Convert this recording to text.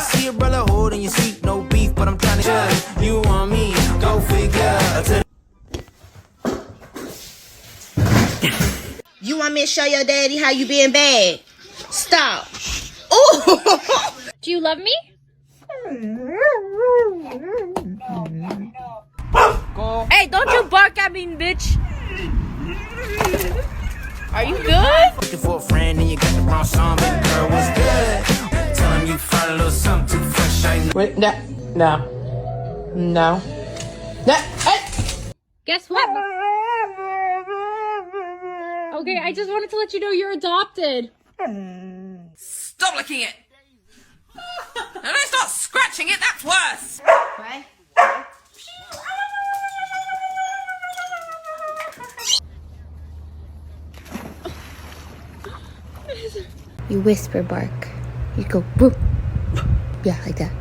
see a brother holding your seat, no beef, but I'm trying to judge. You want me? Go figure. You want me to show your daddy how you being bad? Stop. Ooh. Do you love me? Go. Hey, don't you bark at me, bitch. Are you good? Looking for a friend and you got the wrong song, baby girl, what's good? Tell him you found a little something too fresh, I know. Wait, no. Hey! Guess what? Okay, I just wanted to let you know you're adopted. Stop licking it! And don't start scratching it, that's worse! Right? You whisper bark. You go, whoop. Yeah, like that.